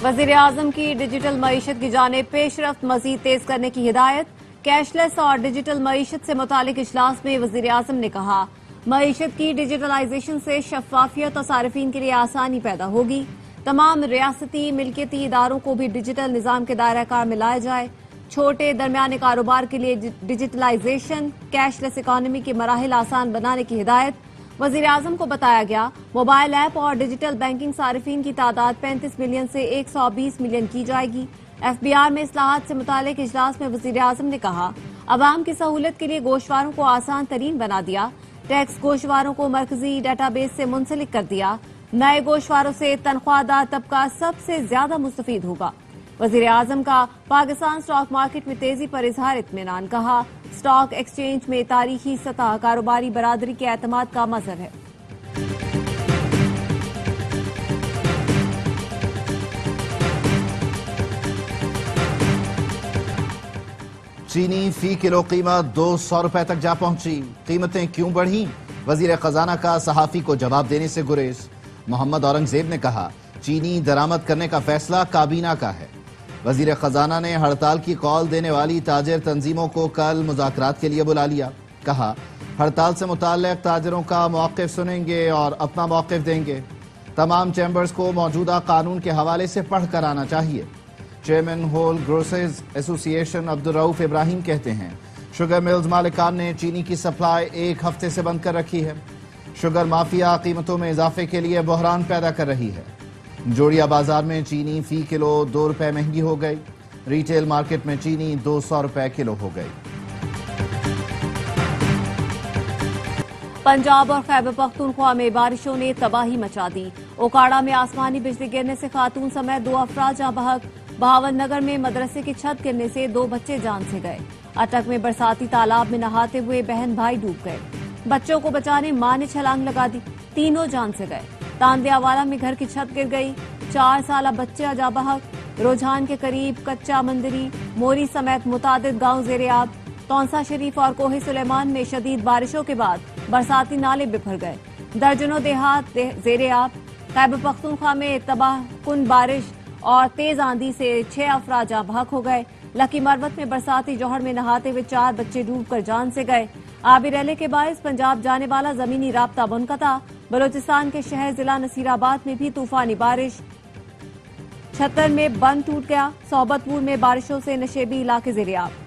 وزیر اعظم کی ڈیجیٹل معیشت کی جانب پیش رفت مزید تیز کرنے کی ہدایت۔ کیش لیس اور ڈیجیٹل معیشت سے متعلق اجلاس میں وزیر اعظم نے کہا، معیشت کی ڈیجیٹلائزیشن سے شفافیت اور صارفین کے لیے آسانی پیدا ہوگی۔ تمام ریاستی ملکیتی اداروں کو بھی ڈیجیٹل نظام کے دائرہ کار میں لایا جائے۔ چھوٹے درمیانے کاروبار کے لیے ڈیجیٹلائزیشن، کیش لیس اکانومی کے مراحل آسان بنانے کی ہدایت۔ وزیر اعظم کو بتایا گیا، موبائل ایپ اور ڈیجیٹل بینکنگ صارفین کی تعداد 35 ملین سے 120 ملین کی جائے گی۔ ایف بی آر میں اصلاحات سے متعلق اجلاس میں وزیر اعظم نے کہا، عوام کی سہولت کے لیے گوشواروں کو آسان ترین بنا دیا۔ ٹیکس گوشواروں کو مرکزی ڈیٹا بیس سے منسلک کر دیا۔ نئے گوشواروں سے تنخواہ دار طبقہ سب سے زیادہ مستفید ہوگا۔ وزیر اعظم کا پاکستان اسٹاک مارکیٹ میں تیزی پر اظہار اطمینان، کہا اسٹاک ایکسچینج میں تاریخی سطح کاروباری برادری کے اعتماد کا مظہر ہے۔ چینی فی کلو قیمت 200 روپے تک جا پہنچی۔ قیمتیں کیوں بڑھیں؟ وزیر خزانہ کا صحافی کو جواب دینے سے گریز۔ محمد اورنگزیب نے کہا، چینی درآمد کرنے کا فیصلہ کابینہ کا ہے۔ وزیر خزانہ نے ہڑتال کی کال دینے والی تاجر تنظیموں کو کل مذاکرات کے لیے بلا لیا۔ کہا، ہڑتال سے متعلق تاجروں کا موقف سنیں گے اور اپنا موقف دیں گے۔ تمام چیمبرز کو موجودہ قانون کے حوالے سے پڑھ کر آنا چاہیے۔ چیئرمین ہول گروسرز ایسوسی ایشن عبدالرؤف ابراہیم کہتے ہیں، شوگر ملز مالکان نے چینی کی سپلائی 1 ہفتے سے بند کر رکھی ہے۔ شوگر مافیا قیمتوں میں اضافے کے لیے بحران پیدا کر رہی ہے۔ جوڑیا بازار میں چینی فی کلو 2 روپے مہنگی ہو گئی۔ ریٹیل مارکیٹ میں چینی 200 روپے کلو ہو گئی۔ پنجاب اور خیبر پختونخوا میں بارشوں نے تباہی مچا دی۔ اوکاڑا میں آسمانی بجلی گرنے سے خاتون سمیت 2 افراد جاں بحق۔ بہاول نگر میں مدرسے کی چھت گرنے سے 2 بچے جان سے گئے۔ اٹک میں برساتی تالاب میں نہاتے ہوئے بہن بھائی ڈوب گئے۔ بچوں کو بچانے ماں نے چھلانگ لگا دی، تینوں جان سے گئے۔ تاندیا والا میں گھر کی چھت گر گئی، 4 سالہ بچہ جاں بحق۔ رجحان کے قریب کچا مندری، موری سمیت متعدد گاؤں زیر آب۔ تونسا شریف اور کوہ سلیمان میں شدید بارشوں کے بعد برساتی نالے بکھر گئے، درجنوں دیہات زیر آب۔ خیبر پختونخوا میں تباہ کن بارش اور تیز آندھی سے 6 افراد جاں بحق ہو گئے۔ لکی مروت میں برساتی جوہر میں نہاتے ہوئے 4 بچے ڈوب کر جان سے گئے۔ آبی ریلے کے باعث پنجاب جانے والا زمینی رابطہ منقطع۔ بلوچستان کے شہر ضلع نصیر آباد میں بھی طوفانی بارش، چھتر میں بند ٹوٹ گیا۔ صحبت پور میں بارشوں سے نشیبی علاقے زیر آب۔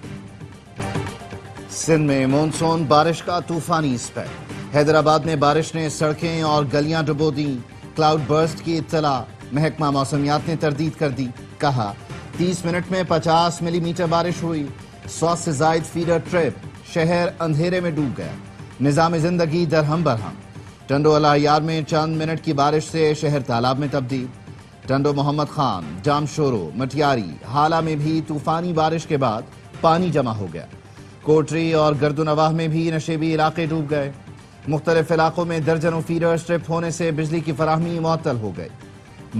سندھ میں مونسون بارش کا طوفانی اسپیل۔ حیدرآباد میں بارش نے سڑکیں اور گلیاں ڈبو دیں۔ کلاؤڈ برسٹ کی اطلاع، محکمہ موسمیات نے تردید کر دی۔ کہا، 30 منٹ میں 50 ملی میٹر بارش ہوئی۔ 100 سے زائد فیڈر ٹرپ، شہر اندھیرے میں ڈوب گیا۔ نظام زندگی درہم برہم۔ ٹنڈو العیار میں چند منٹ کی بارش سے شہر تالاب میں تبدیل۔ ٹنڈو محمد خان، جام شورو، مٹیاری، حالہ میں بھی طوفانی بارش کے بعد پانی جمع ہو گیا۔ کوٹری اور گردنواہ میں بھی نشیبی علاقے ڈوب گئے۔ مختلف علاقوں میں درجنوں فیڈر سٹرپ ہونے سے بجلی کی فراہمی معطل ہو گئی۔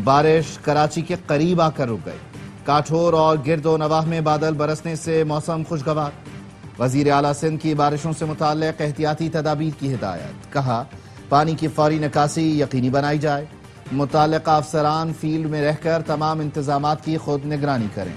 بارش کراچی کے قریب آ کر رک گئی۔ کاٹھور اور گرد و نواح میں بادل برسنے سے موسم خوشگوار۔ وزیر اعلیٰ سندھ کی بارشوں سے متعلق احتیاطی تدابیر کی ہدایت۔ کہا، پانی کی فوری نکاسی یقینی بنائی جائے۔ متعلقہ افسران فیلڈ میں رہ کر تمام انتظامات کی خود نگرانی کریں۔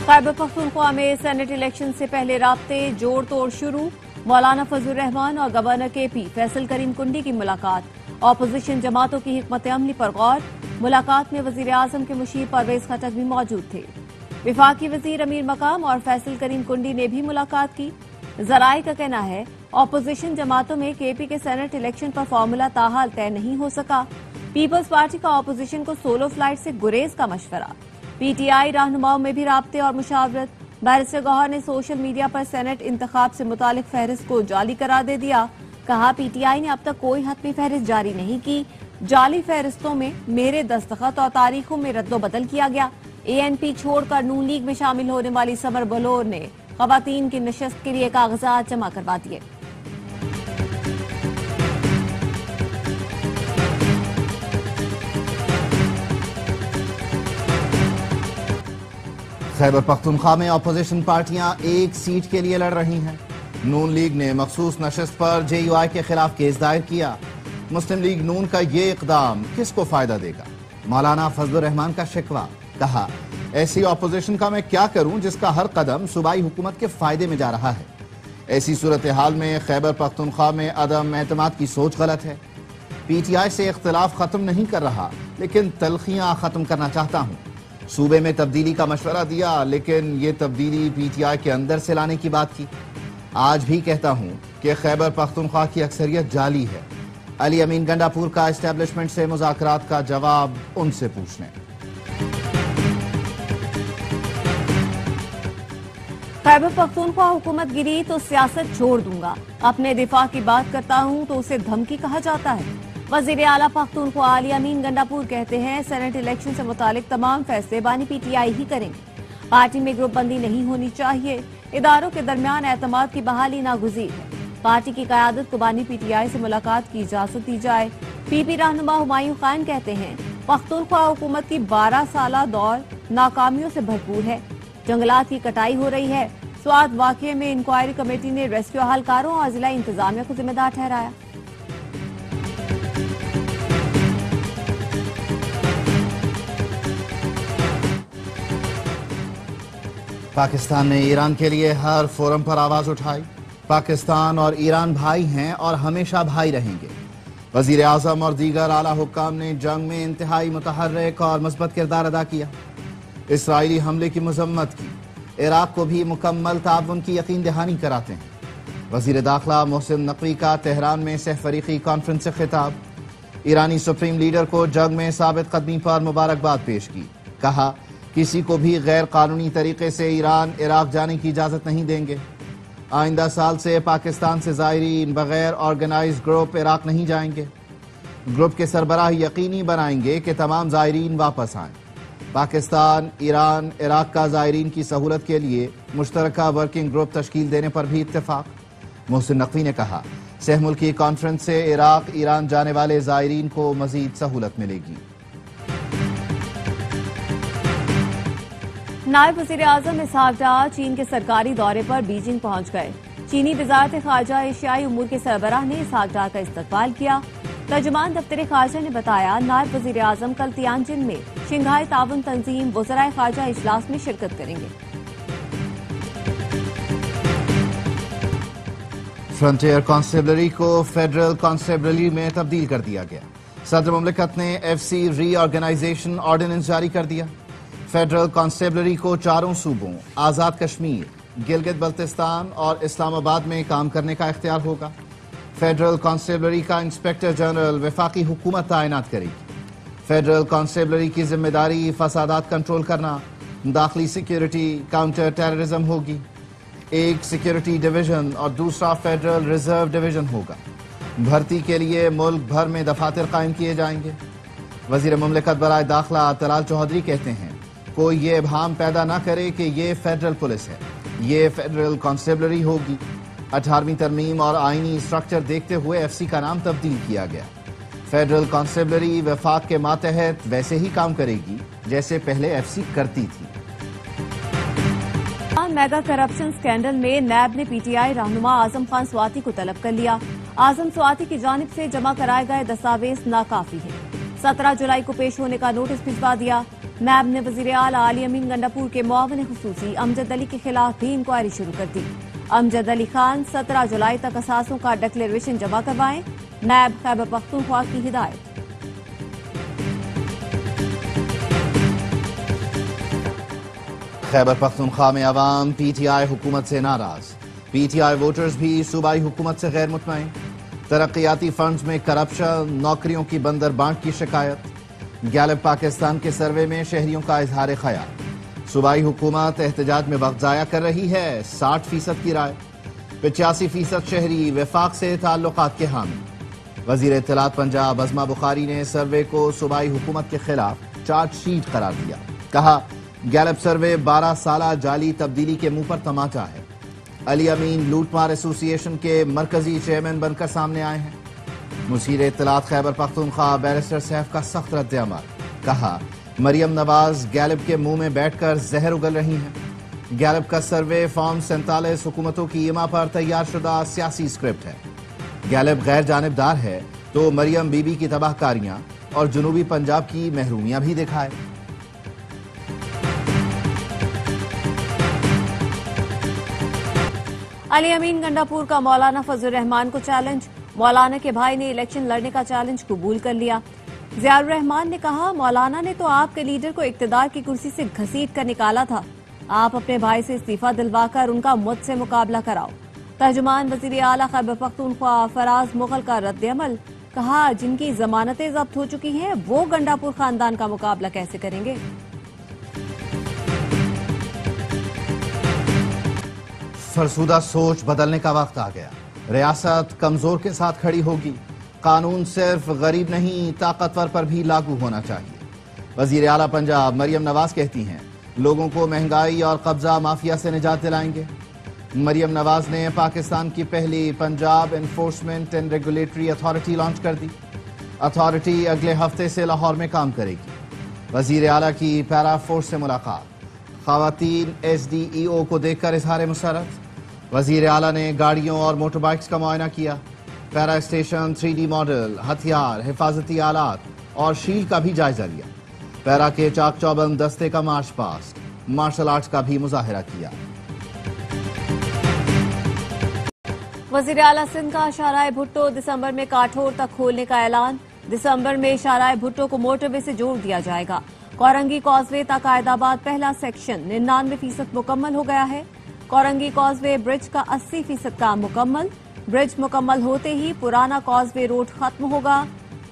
خیبر پختونخوا میں سینٹ الیکشن سے پہلے رابطے جوڑ توڑ شروع۔ مولانا فضل الرحمان اور گورنر کے پی فیصل کریم کنڈی کی ملاقات۔ اپوزیشن جماعتوں کی حکمت عملی پر غور۔ ملاقات میں وزیر اعظم کے مشیر پرویز خٹک بھی موجود تھے۔ وفاقی وزیر امیر مقام اور فیصل کریم کنڈی نے بھی ملاقات کی۔ ذرائع کا کہنا ہے، اپوزیشن جماعتوں میں کے پی کے سینٹ الیکشن پر فارمولا تاحال طے نہیں ہو سکا۔ پیپلز پارٹی کا اپوزیشن کو سولو فلائٹ سے گریز کا مشورہ۔ پی ٹی آئی رہنماؤں میں بھی رابطے اور مشاورت۔ بیرسٹر گوہر نے سوشل میڈیا پر سینٹ انتخاب سے متعلق فہرست کو جعلی قرار دے دیا۔ کہا، پی ٹی آئی نے اب تک کوئی حتمی فہرست جاری نہیں کی۔ جعلی فہرستوں میں میرے دستخط اور تاریخوں میں رد و بدل کیا گیا۔ اے این پی چھوڑ کر نون لیگ میں شامل ہونے والی سمر بلور نے خواتین کی نشست کے لیے کاغذات جمع کروا دیے۔ خیبر پختونخوا میں اپوزیشن پارٹیاں 1 سیٹ کے لیے لڑ رہی ہیں۔ نون لیگ نے مخصوص نشست پر جے یو آئی کے خلاف کیس دائر کیا۔ مسلم لیگ نون کا یہ اقدام کس کو فائدہ دے گا؟ مولانا فضل الرحمان کا شکوہ، کہا ایسی اپوزیشن کا میں کیا کروں جس کا ہر قدم صوبائی حکومت کے فائدے میں جا رہا ہے۔ ایسی صورتحال میں خیبر پختونخوا میں عدم اعتماد کی سوچ غلط ہے۔ پی ٹی آئی سے اختلاف ختم نہیں کر رہا لیکن تلخیاں ختم کرنا چاہتا ہوں۔ صوبے میں تبدیلی کا مشورہ دیا لیکن یہ تبدیلی پی ٹی آئی کے اندر سے لانے کی بات کی۔ آج بھی کہتا ہوں کہ خیبر پختونخوا کی اکثریت جعلی ہے۔ علی امین گنڈاپور کا اسٹیبلشمنٹ سے مذاکرات کا جواب ان سے پوچھ لیں۔ خیبر پختونخوا حکومت گری تو سیاست چھوڑ دوں گا، اپنے دفاع کی بات کرتا ہوں تو اسے دھمکی کہا جاتا ہے۔ وزیر اعلیٰ پختونخوا علی امین گنڈاپور کہتے ہیں سینٹ الیکشن سے متعلق تمام فیصلے بانی پی ٹی آئی ہی کریں گے۔ پارٹی میں گروپ بندی نہیں ہونی چاہیے، اداروں کے درمیان اعتماد کی بحالی ناگزیر ہے۔ پارٹی کی قیادت کو بانی پی ٹی آئی سے ملاقات کی اجازت دی جائے۔ پی پی رہنما ہمایوں خان کہتے ہیں پختونخوا حکومت کی 12 سالہ دور ناکامیوں سے بھرپور ہے، جنگلات کی کٹائی ہو رہی ہے۔ سوات واقعے میں انکوائری کمیٹی نے ریسکیو اہلکاروں اور ضلع انتظامیہ کو ذمہ دار ٹھہرایا۔ پاکستان نے ایران کے لیے ہر فورم پر آواز اٹھائی۔ پاکستان اور ایران بھائی ہیں اور ہمیشہ بھائی رہیں گے۔ وزیر اعظم اور دیگر اعلیٰ حکام نے جنگ میں انتہائی متحرک اور مثبت کردار ادا کیا۔ اسرائیلی حملے کی مذمت کی، عراق کو بھی مکمل تعاون کی یقین دہانی کراتے ہیں۔ وزیر داخلہ محسن نقوی کا تہران میں سہ فریقی کانفرنس سے خطاب، ایرانی سپریم لیڈر کو جنگ میں ثابت قدمی پر مبارکباد پیش کی، کہا کسی کو بھی غیر قانونی طریقے سے ایران عراق جانے کی اجازت نہیں دیں گے۔ آئندہ سال سے پاکستان سے زائرین بغیر آرگنائز گروپ عراق نہیں جائیں گے۔ گروپ کے سربراہ یقینی بنائیں گے کہ تمام زائرین واپس آئیں۔ پاکستان، ایران، عراق کا زائرین کی سہولت کے لیے مشترکہ ورکنگ گروپ تشکیل دینے پر بھی اتفاق۔ محسن نقوی نے کہا سہ ملکی کانفرنس سے عراق، ایران جانے والے زائرین کو مزید سہولت ملے گی۔ نائب وزیر اعظم اسحاق ڈار چین کے سرکاری دورے پر بیجنگ پہنچ گئے۔ چینی وزارت خارجہ ایشیائی امور کے سربراہ نے اسحاق ڈار کا استقبال کیا۔ ترجمان دفتر خارجہ نے بتایا نائب وزیر اعظم کل تیانجن میں شنگھائی تعاون تنظیم وزرائے خارجہ اجلاس میں شرکت کریں گے۔ فرنٹیئر کانسٹیبلری کو فیڈرل کانسٹیبلری میں تبدیل کر دیا گیا۔ صدر مملکت نے ایف سی ری آرگنائزیشن آرڈیننس جاری کر دیا۔ فیڈرل کانسٹیبلری کو 4 صوبوں آزاد کشمیر، گلگت بلتستان اور اسلام آباد میں کام کرنے کا اختیار ہوگا۔ فیڈرل کانسٹیبلری کا انسپیکٹر جنرل وفاقی حکومت تعینات کرے گی۔ فیڈرل کانسٹیبلری کی ذمہ داری فسادات کنٹرول کرنا، داخلی سیکیورٹی، کاؤنٹر ٹیررزم ہوگی۔ ایک سیکیورٹی ڈویژن اور دوسرا فیڈرل ریزرو ڈویژن ہوگا۔ بھرتی کے لیے ملک بھر میں دفاتر قائم کیے جائیں گے۔ وزیر مملکت برائے داخلہ طلال چودھری کہتے ہیں کوئی یہ ابہام پیدا نہ کرے کہ یہ فیڈرل پولیس ہے، یہ فیڈرل کانسٹیبلری ہوگی۔ 18ویں ترمیم اور آئینی اسٹرکچر دیکھتے ہوئے ایف سی کا نام تبدیل کیا گیا۔ فیڈرل کانسٹیبلری وفاق کے ماتحت ویسے ہی کام کرے گی جیسے پہلے ایف سی کرتی تھی۔ میگا کرپشن سکینڈل میں نیب نے پی ٹی آئی رہنما اعظم خان سواتی کو طلب کر لیا۔ اعظم سواتی کی جانب سے جمع کرائے گئے دستاویز ناکافی ہیں۔ 17 جولائی کو پیش ہونے کا نوٹس بھجوا دیا۔ نیب نے وزیر اعلیٰ علی امین گنڈاپور کے معاون خصوصی امجد علی کے خلاف بھی انکوائری شروع کر دی۔ امجد علی خان 17 جولائی تک اثاثوں کا ڈکلیریشن جمع کروائیں، نیب خیبر پختونخوا کی ہدایت۔ خیبر پختونخوا میں عوام پی ٹی آئی حکومت سے ناراض، پی ٹی آئی ووٹرز بھی صوبائی حکومت سے غیر مطمئن۔ ترقیاتی فنڈز میں کرپشن، نوکریوں کی بندر بانٹ کی شکایت۔ گیلپ پاکستان کے سروے میں شہریوں کا اظہار خیال، صوبائی حکومت احتجاج میں وقت ضائع کر رہی ہے، 60% کی رائے۔ 85% شہری وفاق سے تعلقات کے حامی۔ وزیر اطلاعات پنجاب عظمہ بخاری نے سروے کو صوبائی حکومت کے خلاف چارج شیٹ قرار دیا، کہا گیلپ سروے 12 سالہ جعلی تبدیلی کے منہ پر تماچا ہے۔ علی امین لوٹ مار ایسوسی ایشن کے مرکزی چیئرمین بن کر سامنے آئے ہیں۔ مشیر اطلاعات خیبر پختونخوا بیرسٹر سیف کا سخت رد عمل، کہا مریم نواز گیلپ کے منہ میں بیٹھ کر زہر اگل رہی ہیں۔ گیلپ کا سروے فارم 47 حکومتوں کی ایما پر تیار شدہ سیاسی اسکرپٹ ہے۔ گیلپ غیر جانبدار ہے، تو مریم بی بی کی تباہ کاریاں اور جنوبی پنجاب کی محرومیاں بھی دکھائے۔ علی امین گنڈاپور کا مولانا فضل الرحمان کو چیلنج، مولانا کے بھائی نے الیکشن لڑنے کا چیلنج قبول کر لیا۔ ضیاء الرحمان نے کہا، مولانا نے تو آپ کے لیڈر کو اقتدار کی کرسی سے گھسیٹ کر نکالا تھا، آپ اپنے بھائی سے استعفیٰ دلوا کر ان کا مجھ سے مقابلہ کراؤ۔ ترجمان وزیر اعلیٰ خیبر پختونخوا فراز مغل کا رد عمل، کہا جن کی ضمانتیں ضبط ہو چکی ہیں وہ گنڈاپور خاندان کا مقابلہ کیسے کریں گے؟ فرسودہ سوچ بدلنے کا وقت آ گیا، ریاست کمزور کے ساتھ کھڑی ہوگی، قانون صرف غریب نہیں طاقتور پر بھی لاگو ہونا چاہیے۔ وزیر اعلیٰ پنجاب مریم نواز کہتی ہیں لوگوں کو مہنگائی اور قبضہ مافیا سے نجات دلائیں گے۔ مریم نواز نے پاکستان کی پہلی Punjab enforcement and regulatory authority launch کر دی۔ اتھارٹی اگلے ہفتے سے لاہور میں کام کرے گی۔ وزیر اعلیٰ کی پیرا فورس سے ملاقات، خواتین ایس ڈی ای او کو دیکھ کر اظہار مسرت۔ وزیر اعلیٰ نے گاڑیوں اور موٹر بائکس کا معائنہ کیا۔ پیرا اسٹیشن 3D ماڈل، ہتھیار، حفاظتی آلات اور شیل کا بھی جائزہ لیا۔ پیرا کے چاک چوبند دستے کا مارچ پاسٹ، مارشل آرٹس کا بھی مظاہرہ کیا۔ وزیر اعلیٰ سندھ کا شاہراہ بھٹو دسمبر میں کاٹھور تک کھولنے کا اعلان، دسمبر میں شاہراہ بھٹو کو موٹر وے سے جوڑ دیا جائے گا۔ کورنگی کاز وے تک قائد آباد پہلا سیکشن 99% مکمل ہو گیا ہے۔ کورنگی کاز وے برج کا 80% کام مکمل، برج مکمل ہوتے ہی پرانا کاز وے روڈ ختم ہوگا۔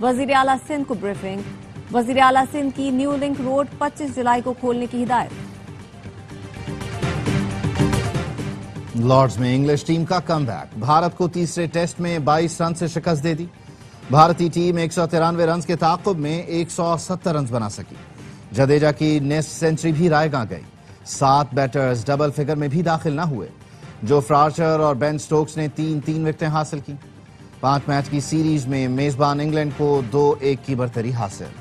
وزیر اعلیٰ سندھ کو بریفنگ، وزیر اعلیٰ سندھ کی نیو لنک روڈ 25 جولائی کو کھولنے کی ہدایت۔ لارڈز میں انگلش ٹیم کا کم بیک، بھارت کو تیسرے ٹیسٹ میں 22 رن سے شکست دے دی۔ بھارتی ٹیم 193 رنز کے تعاقب میں 170 رنز بنا سکی۔ جڈیجا کی نیس سینچری بھی رائے گاں گئی، 7 بیٹرز ڈبل فگر میں بھی داخل نہ ہوئے۔ جو فرارچر اور بین سٹوکس نے 3 وکٹیں حاصل کی۔ 5 میچ کی سیریز میں میزبان انگلینڈ کو 2-1 کی برتری حاصل۔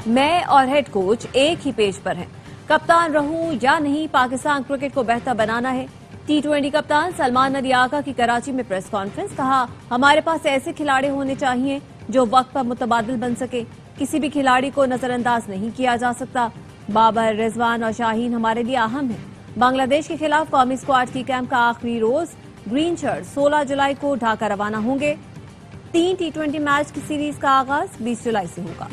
میں اور ہیڈ کوچ ایک ہی پیج پر ہیں، کپتان رہوں یا نہیں، پاکستان کرکٹ کو بہتر بنانا ہے۔ T20 کپتان سلمان علی آقا کی کراچی میں پریس کانفرنس، کہا ہمارے پاس ایسے کھلاڑی ہونے چاہیے جو وقت پر متبادل بن سکے، کسی بھی کھلاڑی کو نظر انداز نہیں کیا جا سکتا۔ بابر، رضوان اور شاہین ہمارے لیے اہم ہیں۔ بنگلہ دیش کے خلاف قومی اسکواڈ کی کیمپ کا آخری روز، گرین شرٹ 16 جولائی کو ڈھاکہ روانہ ہوں گے۔ 3 T20 میچ کی سیریز کا آغاز 20 جولائی سے ہوگا۔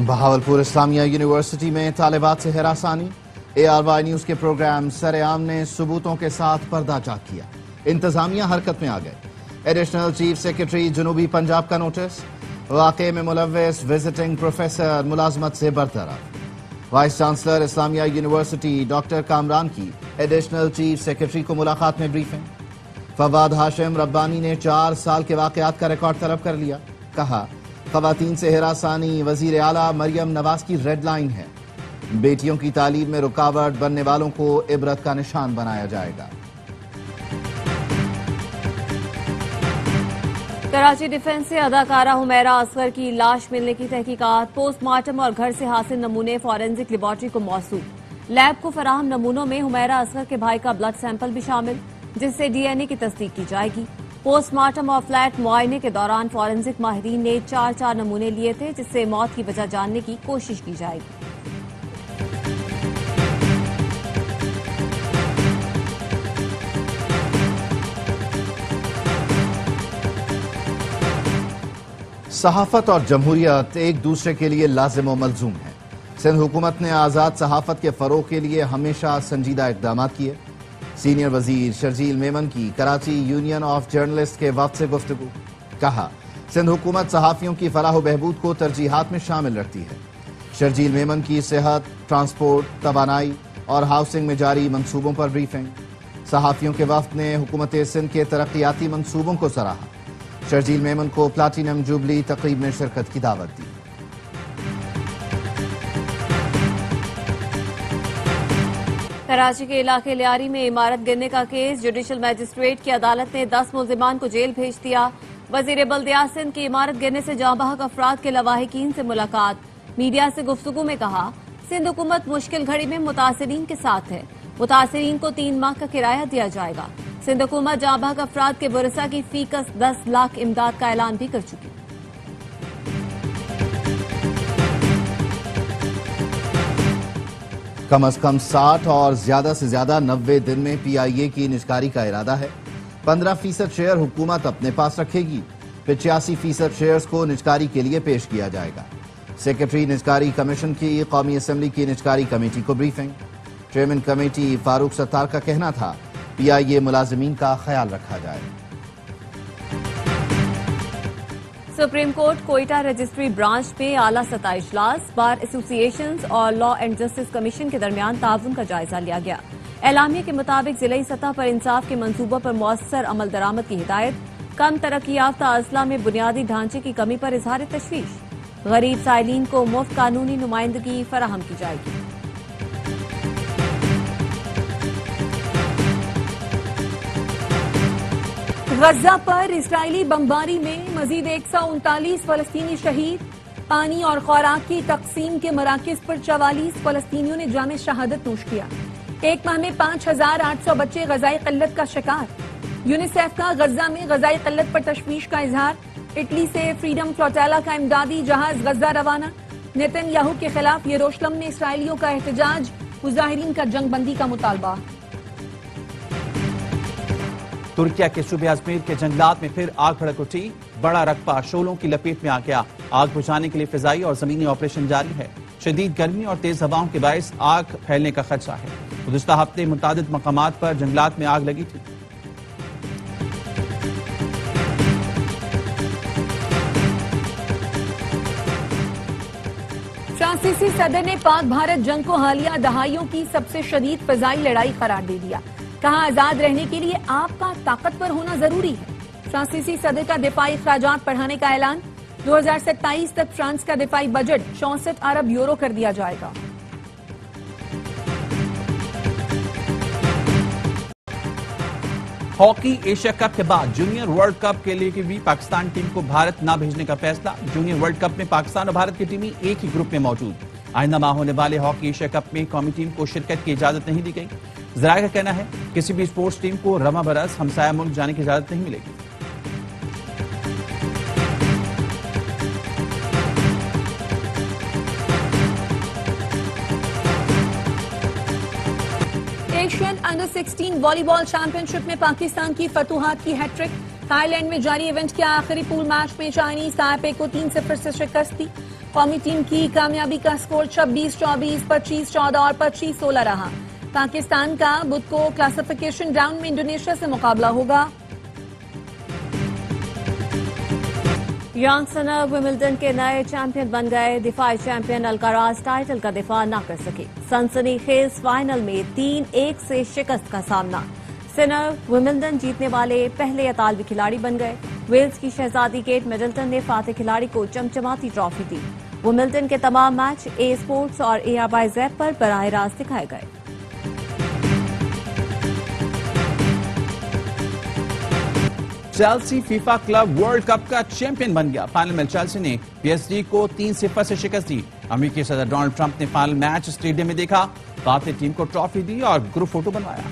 بہاولپور اسلامیہ یونیورسٹی میں طالبات سے ہراسانی، ARY نیوز کے پروگرام سرعام نے ثبوتوں کے ساتھ پردہ چاک کیا، انتظامیہ حرکت میں آ گئے۔ ایڈیشنل چیف سیکرٹری جنوبی پنجاب کا نوٹس، واقعے میں ملوث وزٹنگ پروفیسر ملازمت سے برطرف۔ وائس چانسلر اسلامیہ یونیورسٹی ڈاکٹر کامران کی ایڈیشنل چیف سیکرٹری کو ملاقات میں بریفنگ۔ فواد ہاشم ربانی نے 4 سال کے واقعات کا ریکارڈ طلب کر لیا، کہا خواتین سے ہراسانی وزیر اعلیٰ مریم نواز کی ریڈ لائن ہے، بیٹیوں کی تعلیم میں رکاوٹ بننے والوں کو عبرت کا نشان بنایا جائے گا۔ کراچی ڈیفنس سے اداکارہ حمیرہ اصغر کی لاش ملنے کی تحقیقات، پوسٹ مارٹم اور گھر سے حاصل نمونے فورینزک لیبارٹری کو موصول۔ لیب کو فراہم نمونوں میں حمیرہ اصغر کے بھائی کا بلڈ سیمپل بھی شامل، جس سے DNA کی تصدیق کی جائے گی۔ پوسٹ مارٹم اور فلیٹ معائنے کے دوران فورینزک ماہرین نے 4 نمونے لیے تھے، جس سے موت کی وجہ جاننے کی کوشش کی جائے گی۔ صحافت اور جمہوریت ایک دوسرے کے لیے لازم و ملزوم ہیں۔ سندھ حکومت نے آزاد صحافت کے فروغ کے لیے ہمیشہ سنجیدہ اقدامات کیے۔ سینئر وزیر شرجیل میمن کی کراچی یونین آف جرنلسٹ کے وفد سے گفتگو، کہا سندھ حکومت صحافیوں کی فلاح و بہبود کو ترجیحات میں شامل رکھتی ہے۔ شرجیل میمن کی صحت، ٹرانسپورٹ، توانائی اور ہاؤسنگ میں جاری منصوبوں پر بریفنگ۔ صحافیوں کے وفد نے حکومت سندھ کے ترقیاتی منصوبوں کو سراہا۔ شرجیل میمن کو پلاٹینم جوبلی تقریب میں شرکت کی دعوت دی۔ کراچی کے علاقے لیاری میں عمارت گرنے کا کیس، جوڈیشل میجسٹریٹ کی عدالت نے 10 ملزمان کو جیل بھیج دیا۔ وزیر بلدیہ سندھ کی عمارت گرنے سے جاں بحق افراد کے لواحقین سے ملاقات، میڈیا سے گفتگو میں کہا سندھ حکومت مشکل گھڑی میں متاثرین کے ساتھ ہے، متاثرین کو 3 ماہ کا کرایہ دیا جائے گا۔ سندھ حکومت جاں بحق افراد کے ورثاء کی فی کس 10 لاکھ امداد کا اعلان بھی کر چکی۔ کم از کم 60 اور زیادہ سے زیادہ 90 دن میں پی آئی اے کی نجکاری کا ارادہ ہے۔ 15% شیئر حکومت اپنے پاس رکھے گی، 85% شیئرز کو نجکاری کے لیے پیش کیا جائے گا۔ سیکرٹری نجکاری کمیشن کی قومی اسمبلی کی نجکاری کمیٹی کو briefing. Chairman committee Farooq Sattar کا کہنا تھا پی آئی اے ملازمین کا خیال رکھا جائے۔ Supreme court Quetta registry branch میں اعلیٰ سطح اجلاس، بار ایسوسی ایشنز اور لا اینڈ جسٹس کمیشن کے درمیان تعاون کا جائزہ لیا گیا۔ اعلامیے کے مطابق ضلعی سطح پر انصاف کے منصوبوں پر مؤثر عمل درآمد کی ہدایت، کم ترقی یافتہ اضلاع میں بنیادی ڈھانچے کی کمی پر اظہار تشویش، غریب سائلین کو مفت قانونی نمائندگی فراہم کی جائے گی۔ غزہ پر اسرائیلی بمباری میں مزید 139 فلسطینی شہید، پانی اور خوراک کی تقسیم کے مراکز پر 44 فلسطینیوں نے جام شہادت نوش کیا۔ ایک ماہ میں 5800 بچے غذائی قلت کا شکار۔ یونیسیف کا غزہ میں غذائی قلت پر تشویش کا اظہار۔ اٹلی سے فریڈم فلوٹیلا کا امدادی جہاز غزہ روانہ۔ نیتن یاہو کے خلاف یروشلم میں اسرائیلیوں کا احتجاج، مظاہرین کا جنگ بندی کا مطالبہ۔ ترکیہ کے صوبے ازمیر کے جنگلات میں پھر آگ بھڑک اٹھی، بڑا رقبہ شعلوں کی لپیٹ میں آ گیا۔ آگ بجھانے کے لیے فضائی اور زمینی آپریشن جاری ہے۔ شدید گرمی اور تیز ہواؤں کے باعث آگ پھیلنے کا خدشہ ہے۔ گزشتہ ہفتے متعدد مقامات پر جنگلات میں آگ لگی تھی۔ فرانسیسی صدر نے پاک بھارت جنگ کو حالیہ دہائیوں کی سب سے شدید فضائی لڑائی قرار دے دیا۔ کہا آزاد رہنے کے لیے آپ کا طاقتور ہونا ضروری ہے۔ فرانسیسی صدر کا دفاعی اخراجات بڑھانے کا اعلان، 2027 تک فرانس کا دفاعی بجٹ 64 ارب یورو کر دیا جائے گا۔ ہاکی ایشیا کپ کے بعد جونیئر ورلڈ کپ کے لیے بھی پاکستان ٹیم کو بھارت نہ بھیجنے کا فیصلہ۔ جونیئر ورلڈ کپ میں پاکستان اور بھارت کی ٹیمیں ایک ہی گروپ میں موجود۔ آئندہ ماہ ہونے والے ہاکی ایشیا کپ میں قومی ٹیم کو شرکت کی اجازت نہیں دی گئی۔ ذرائع کا کہنا ہے کسی بھی اسپورٹس ٹیم کو رواں برس ہمسایہ ملک جانے کی اجازت نہیں ملے گی۔ ایشین انڈر 16 والی بال چیمپئن شپ میں پاکستان کی فتوحات کی ہیٹ ٹرک۔ تھائی لینڈ میں جاری ایونٹ کے آخری پول میچ میں چائنیز تائپے کو 3-0 سے شکست دی۔ قومی ٹیم کی کامیابی کا سکور 26-24، 25-14 اور 25-16 رہا۔ پاکستان کا بدھ کو کلاسیفیکیشن راؤنڈ میں انڈونیشیا سے مقابلہ ہوگا۔ یانگ سنر ومبلڈن کے نئے چیمپئن بن گئے۔ دفاعی چیمپئن الکراز ٹائٹل کا دفاع نہ کر سکے۔ سنسنی خیز فائنل میں 3-1 سے شکست کا سامنا۔ سنر ومبلڈن جیتنے والے پہلے اطالوی کھلاڑی بن گئے۔ ویلز کی شہزادی کیٹ مڈلٹن نے فاتح کھلاڑی کو چمچماتی ٹرافی دی۔ ومبلڈن کے تمام میچ اے اسپورٹس اور AR زیپ پر براہ راست دکھائے گئے۔ Chelsea FIFA club world cup کا چیمپئن بن گیا۔ فائنل میں چیلسی نے PSG کو 3-0 سے شکست دی۔ امریکی صدر ڈونلڈ ٹرمپ نے فائنل میچ اسٹیڈیم میں دیکھا، فاتح ٹیم کو ٹرافی دی اور گروپ فوٹو بنوایا۔